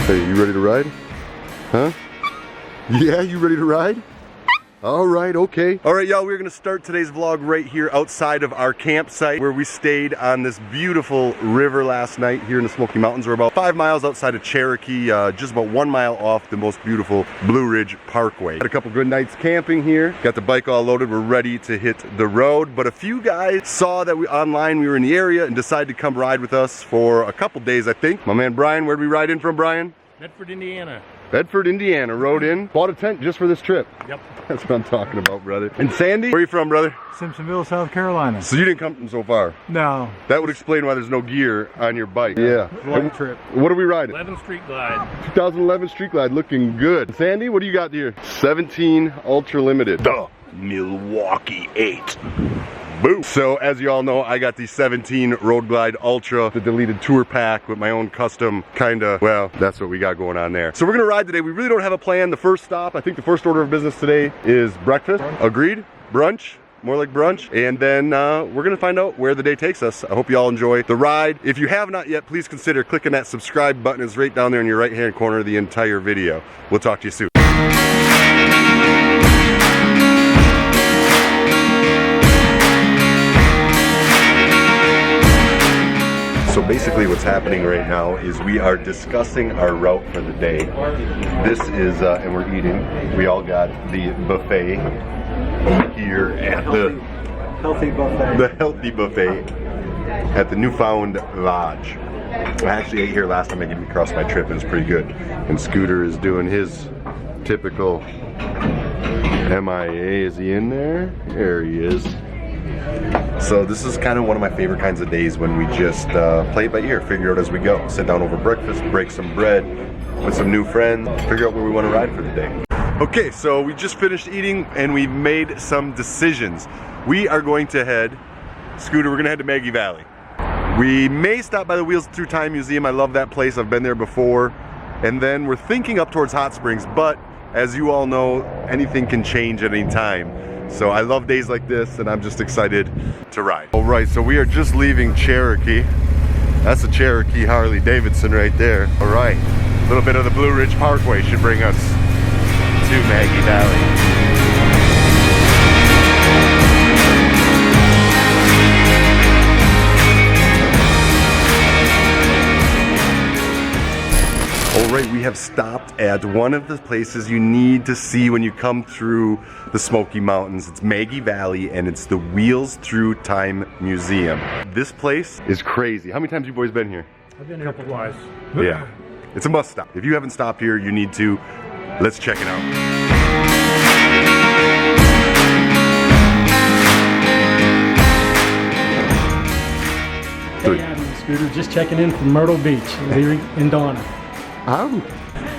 Hey, you ready to ride? Huh? Yeah, you ready to ride? All right, okay. All right, y'all, we're gonna start today's vlog right here outside of our campsite where we stayed on this beautiful river last night here in the Smoky Mountains. We're about 5 miles outside of Cherokee, just about 1 mile off the most beautiful Blue Ridge Parkway. Had a couple good nights camping here. Got the bike all loaded. We're ready to hit the road, but a few guys saw that we were in the area and decided to come ride with us for a couple days, I think. My man Brian, where'd we ride in from, Brian? Bedford, Indiana. Bedford, Indiana, rode in, bought a tent just for this trip. Yep. That's what I'm talking about, brother. And Sandy, where are you from, brother? Simpsonville, South Carolina. So you didn't come from so far? No. That would explain why there's no gear on your bike. Yeah. Long trip. What are we riding? 11 Street Glide. 2011 Street Glide, looking good. Sandy, what do you got here? 17 Ultra Limited. The Milwaukee 8. Boom. So as you all know, I got the 17 Road Glide Ultra, the deleted tour pack with my own custom well, that's what we got going on there. So we're gonna ride today. We really don't have a plan. The first stop, I think the first order of business today is breakfast. Agreed? Brunch? More like brunch. And then we're gonna find out where the day takes us. I hope you all enjoy the ride. If you have not yet, please consider clicking that subscribe button. It's right down there in your right hand corner of the entire video. We'll talk to you soon. So basically what's happening right now is we are discussing our route for the day. This is, and we're eating. We all got the buffet here at the Healthy buffet. The healthy buffet at the Newfound Lodge. I actually ate here last time I came across my trip and it's pretty good. And Scooter is doing his typical MIA. Is he in there? There he is. So this is kind of one of my favorite kinds of days when we just play it by ear, figure out as we go. Sit down over breakfast, break some bread with some new friends, figure out where we want to ride for the day. Okay, so we just finished eating and we've made some decisions. We are going to head, Scooter, we're gonna head to Maggie Valley. We may stop by the Wheels Through Time Museum. I love that place, I've been there before. And then we're thinking up towards Hot Springs, but as you all know, anything can change at any time. So I love days like this and I'm just excited to ride. All right, so we are just leaving Cherokee. That's a Cherokee Harley Davidson right there. All right, a little bit of the Blue Ridge Parkway should bring us to Maggie Valley. Alright, we have stopped at one of the places you need to see when you come through the Smoky Mountains. It's Maggie Valley and it's the Wheels Through Time Museum. This place is crazy. How many times have you boys been here? I've been here twice. Yeah, it's a must stop. If you haven't stopped here, you need to. Let's check it out. Hey, I'm Scooter, just checking in from Myrtle Beach, here in Donna.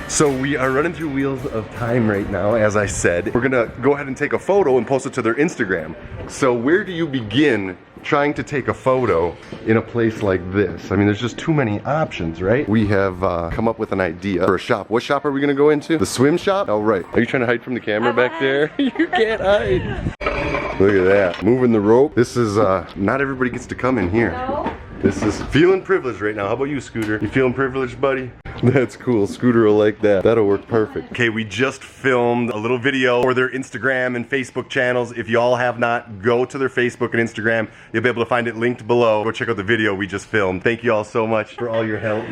So we are running through Wheels of Time right now, as I said. We're gonna go ahead and take a photo and post it to their Instagram. So where do you begin trying to take a photo in a place like this? I mean, there's just too many options, right? We have come up with an idea for a shop. What shop are we gonna go into? The swim shop? Oh, right. Are you trying to hide from the camera back there? You can't hide. Look at that. Moving the rope. This is, not everybody gets to come in here. No. This is feeling privileged right now. How about you, Scooter? You feeling privileged, buddy? That's cool. Scooter will like that. That'll work perfect. Okay, we just filmed a little video for their Instagram and Facebook channels. If you all have not, go to their Facebook and Instagram. You'll be able to find it linked below. Go check out the video we just filmed. Thank you all so much for all your help.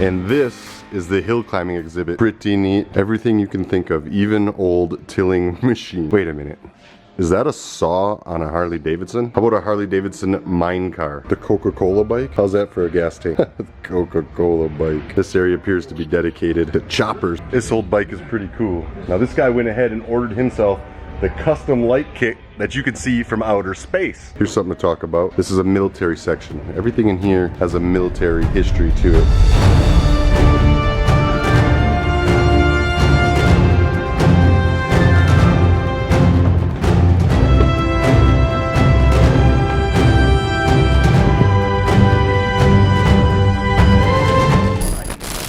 And this is the hill climbing exhibit. Pretty neat. Everything you can think of, even old tilling machine. Wait a minute. Is that a saw on a Harley Davidson? How about a Harley Davidson mine car? The Coca-Cola bike? How's that for a gas tank? Coca-Cola bike. This area appears to be dedicated to choppers. This old bike is pretty cool. Now this guy went ahead and ordered himself the custom light kit that you can see from outer space. Here's something to talk about. This is a military section. Everything in here has a military history to it.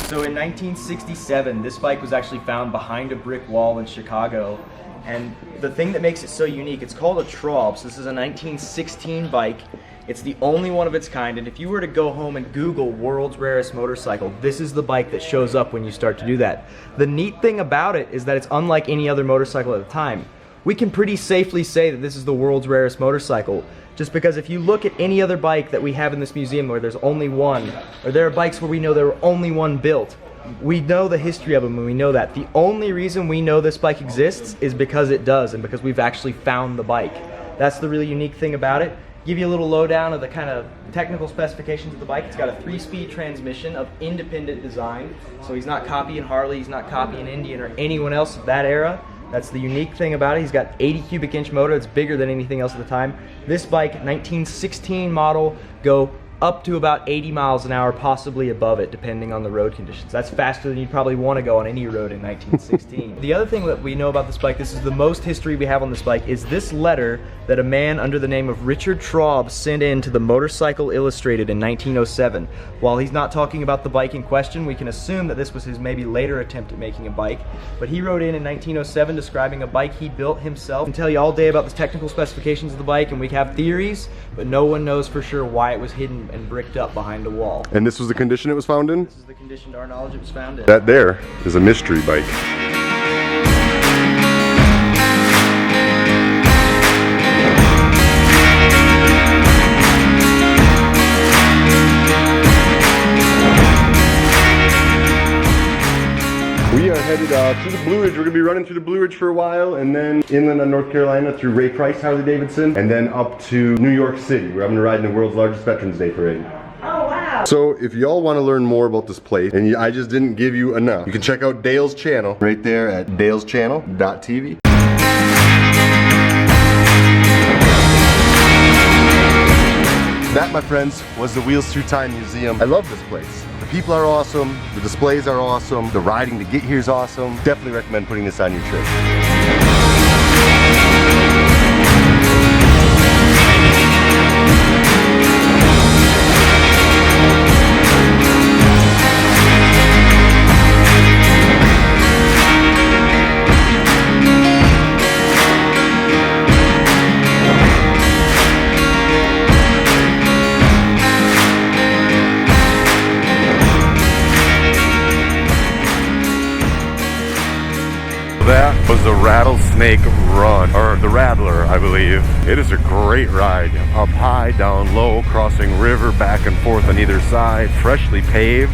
So in 1967, this bike was actually found behind a brick wall in Chicago, And the thing that makes it so unique, it's called a Traub. So this is a 1916 bike. It's the only one of its kind, and if you were to go home and Google world's rarest motorcycle, this is the bike that shows up when you start to do that. The neat thing about it is that it's unlike any other motorcycle at the time. We can pretty safely say that this is the world's rarest motorcycle, just because if you look at any other bike that we have in this museum where there's only one, or there are bikes where we know there were only one built, we know the history of them and we know that. The only reason we know this bike exists is because it does, and because we've actually found the bike. That's the really unique thing about it. Give you a little lowdown of the kind of technical specifications of the bike. It's got a 3-speed transmission of independent design. So he's not copying Harley, he's not copying Indian or anyone else of that era. That's the unique thing about it. He's got 80 cubic inch motor. It's bigger than anything else at the time. This bike, 1916 model, go up to about 80 miles an hour, possibly above it, depending on the road conditions. That's faster than you'd probably want to go on any road in 1916. The other thing that we know about this bike, this is the most history we have on this bike, is this letter that a man under the name of Richard Traub sent in to the Motorcycle Illustrated in 1907. While he's not talking about the bike in question, we can assume that this was his maybe later attempt at making a bike. But he wrote in 1907 describing a bike he built himself. I can tell you all day about the technical specifications of the bike, and we have theories, but no one knows for sure why it was hidden and bricked up behind a wall. And this was the condition it was found in? This is the condition to our knowledge it was found in. That there is a mystery bike. We are headed to the Blue Ridge. We're going to be running through the Blue Ridge for a while, and then inland on North Carolina through Ray Price Harley Davidson, and then up to New York City. We're having to ride in the world's largest Veterans Day parade. Oh wow! So if y'all want to learn more about this place, and I just didn't give you enough, you can check out Dale's channel right there at daleschannel.tv. That, my friends, was the Wheels Through Time Museum. I love this place. The people are awesome, the displays are awesome, the riding to get here is awesome. Definitely recommend putting this on your trip. That was the Rattlesnake Run, or the Rattler, I believe. It is a great ride. Up high, down low, crossing river, back and forth on either side, freshly paved,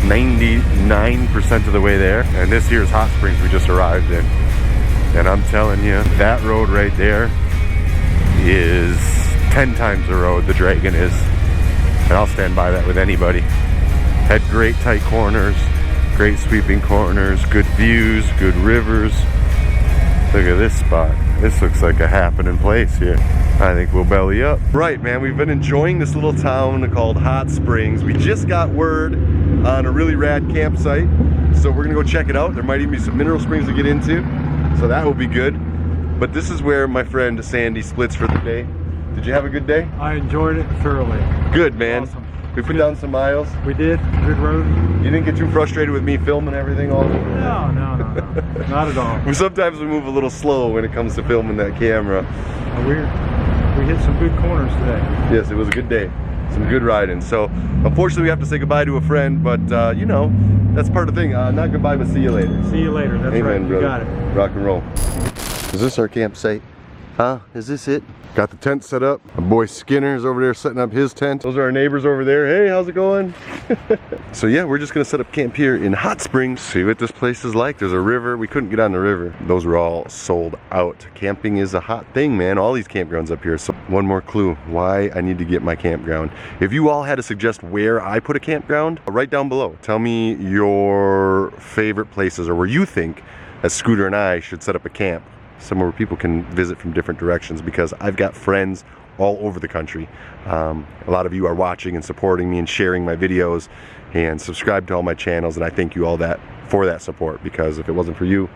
99% of the way there. And this here's Hot Springs we just arrived in. And I'm telling you, that road right there is 10 times the road the Dragon is. And I'll stand by that with anybody. Had great tight corners. Great sweeping corners, good views, good rivers. Look at this spot. This looks like a happening place here. I think we'll belly up. Right, man, we've been enjoying this little town called Hot Springs. We just got word on a really rad campsite, so we're gonna go check it out. There might even be some mineral springs to get into, so that will be good. But this is where my friend Sandy splits for the day. Did you have a good day? I enjoyed it thoroughly. Good, man. Awesome. We put down some miles. We did. Good road. You didn't get too frustrated with me filming everything all the way? No. Not at all. Sometimes we move a little slow when it comes to filming that camera. We hit some good corners today. Yes, it was a good day. Some good riding. So, unfortunately, we have to say goodbye to a friend, but you know, that's part of the thing. Not goodbye, but see you later. See you later. That's Amen, right. You brother. got it. Rock and roll. Is this our campsite? Huh? Is this it? Got the tent set up. My boy Skinner's over there setting up his tent. Those are our neighbors over there. Hey, how's it going? So yeah, we're just gonna set up camp here in Hot Springs. See what this place is like. There's a river. We couldn't get on the river. Those were all sold out. Camping is a hot thing, man. All these campgrounds up here. So one more clue why I need to get my campground. If you all had to suggest where I put a campground, write down below. Tell me your favorite places or where you think that Scooter and I should set up a camp. Somewhere where people can visit from different directions, because I've got friends all over the country. A lot of you are watching and supporting me and sharing my videos and subscribe to all my channels, and I thank you all for that support, because if it wasn't for you,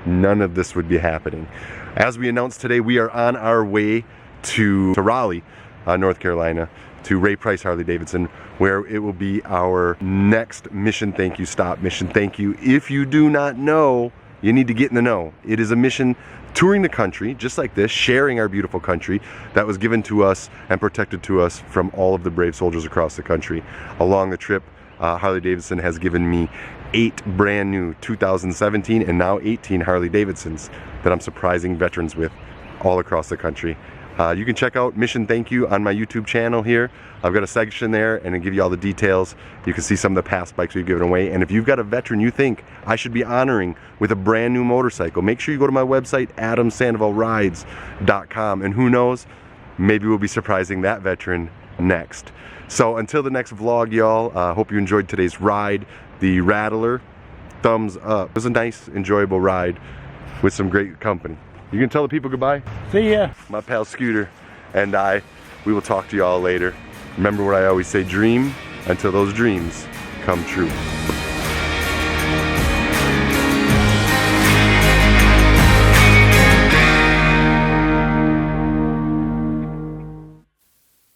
none of this would be happening. As we announced today, we are on our way to Raleigh, North Carolina, to Ray Price Harley Davidson, where it will be our next mission thank you stop. Mission thank you. If you do not know You need to get in the know. It is a mission touring the country, just like this, sharing our beautiful country that was given to us and protected to us from all of the brave soldiers across the country. Along the trip, Harley Davidson has given me 8 brand new 2017 and now 18 Harley Davidsons that I'm surprising veterans with all across the country. You can check out Mission Thank You on my YouTube channel here. I've got a section there and it'll give you all the details. You can see some of the past bikes we've given away. And if you've got a veteran you think I should be honoring with a brand new motorcycle, make sure you go to my website, AdamSandovalRides.com. And who knows, maybe we'll be surprising that veteran next. So until the next vlog, y'all, hope you enjoyed today's ride. The Rattler, thumbs up. It was a nice, enjoyable ride with some great company. You can tell the people goodbye. See ya. My pal Scooter and we will talk to y'all later. Remember what I always say, dream until those dreams come true.